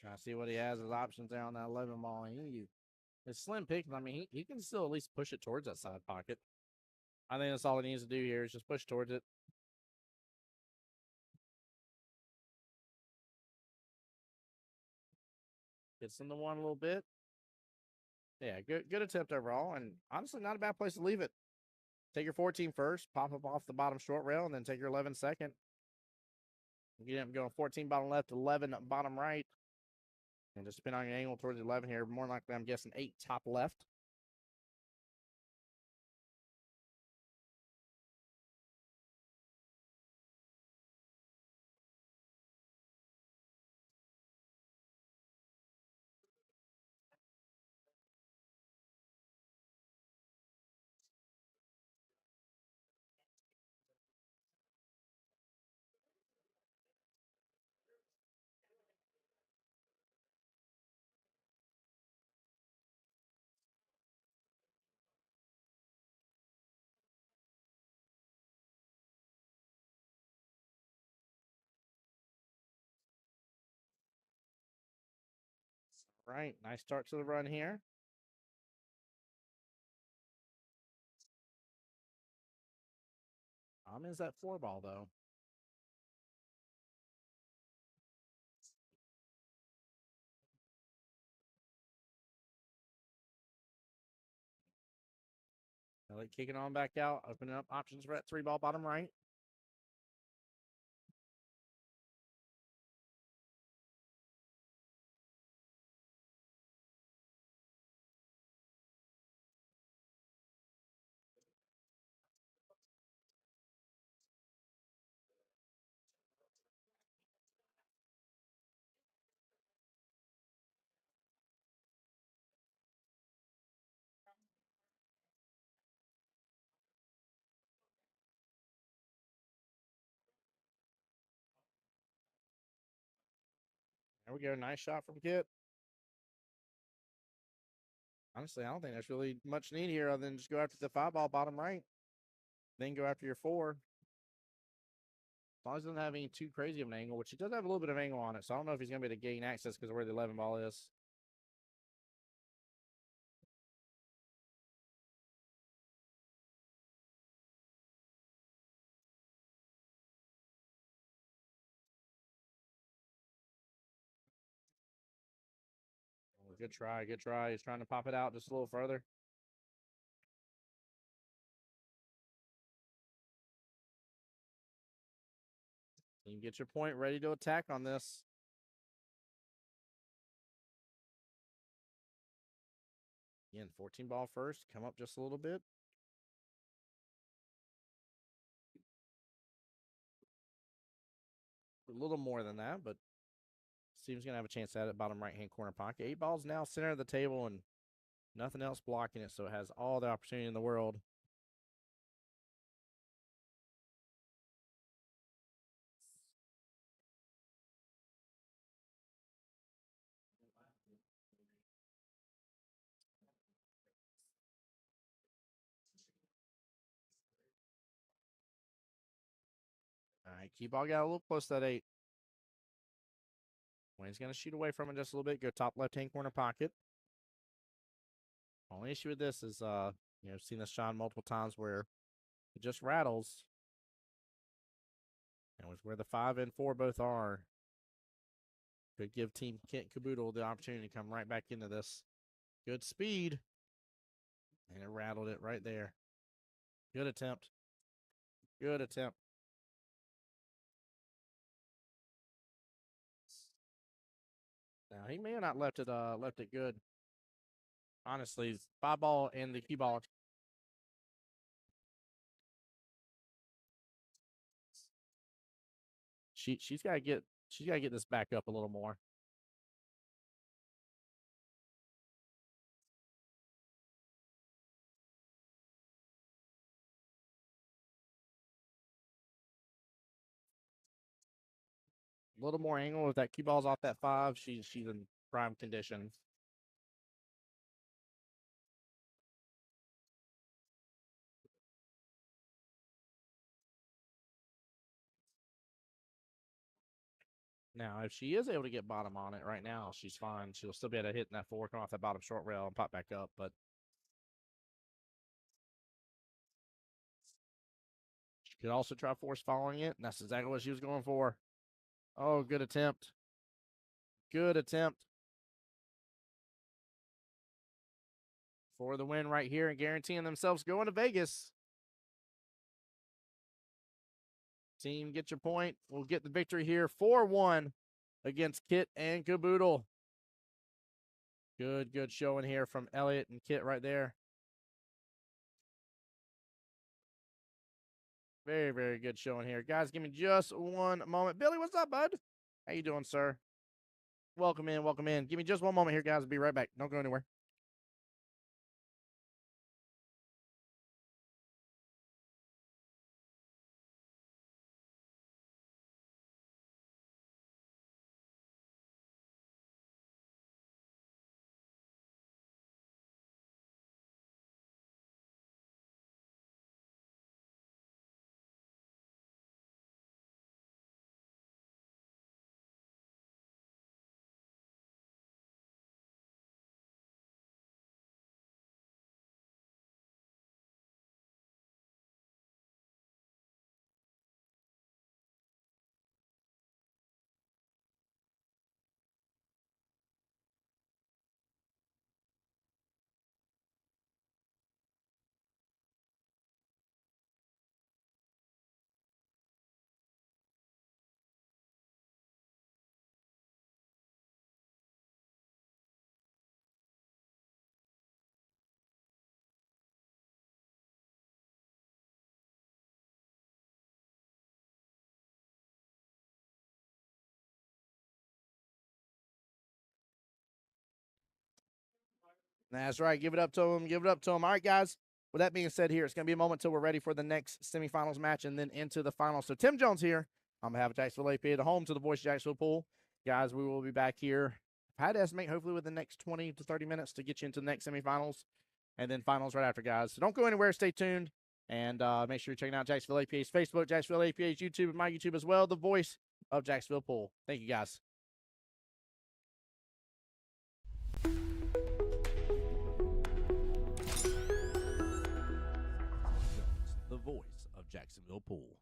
Trying to see what he has as options there on that 11 ball. It's slim picking. I mean, he can still at least push it towards that side pocket. I think that's all he needs to do here is just push towards it. Gets into one a little bit. Yeah, good attempt overall, and honestly, not a bad place to leave it. Take your 14 first, pop up off the bottom short rail, and then take your 11 second. You end up going 14 bottom left, 11 bottom right. And just depending on your angle towards the 11 here, more likely I'm guessing 8 top left. Right, nice start to the run here. Is that 4 ball though. Like kicking on back out, opening up options for that 3 ball bottom right. There we go. Nice shot from Kit. Honestly, I don't think there's really much need here other than just go after the 5 ball bottom right. Then go after your 4. As long as it doesn't have any too crazy of an angle, which he does have a little bit of angle on it. So I don't know if he's going to be able to gain access because of where the 11 ball is. Good try. Good try. He's trying to pop it out just a little further. You can get your point ready to attack on this. Again, 14 ball first. Come up just a little bit. A little more than that, but Steven's going to have a chance at it. Bottom right-hand corner pocket. 8 balls now center of the table and nothing else blocking it, so it has all the opportunity in the world. All right, key ball got a little close to that 8. Wayne's going to shoot away from it just a little bit. Go top left-hand corner pocket. Only issue with this is, I've seen this shot multiple times where it just rattles. And with where the 5 and 4 both are, could give Team Kent Caboodle the opportunity to come right back into this. Good speed. And it rattled it right there. Good attempt. Good attempt. Now he may have not left it good. Honestly, 5 ball and the key ball. She's gotta get this back up a little more. A little more angle. If that cue ball's off that 5, she's in prime condition. Now, if she is able to get bottom on it right now, she's fine. She'll still be able to hit in that 4, come off that bottom short rail and pop back up. But she could also try force following it, and that's exactly what she was going for. Oh, good attempt. Good attempt. for the win right here and guaranteeing themselves going to Vegas. Team, get your point. We'll get the victory here 4-1 against Kit and Caboodle. Good showing here from Elliot and Kit right there. Very good showing here. Guys, give me just one moment. Billy, what's up, bud? How you doing, sir? Welcome in. Give me just one moment here, guys. I'll be right back. Don't go anywhere. That's right. Give it up to him. All right, guys. With that being said here, it's going to be a moment till we're ready for the next semifinals match and then into the finals. So Tim Jones here on behalf of Jacksonville APA, the home to the Voice Jacksonville Pool. Guys, we will be back here. I've had to estimate hopefully within the next 20 to 30 minutes to get you into the next semifinals and then finals right after, guys. So don't go anywhere. Stay tuned. And make sure you're checking out Jacksonville APA's Facebook, Jacksonville APA's YouTube, and my YouTube as well, the Voice of Jacksonville Pool. Thank you, guys. The Voice of Jacksonville Pool.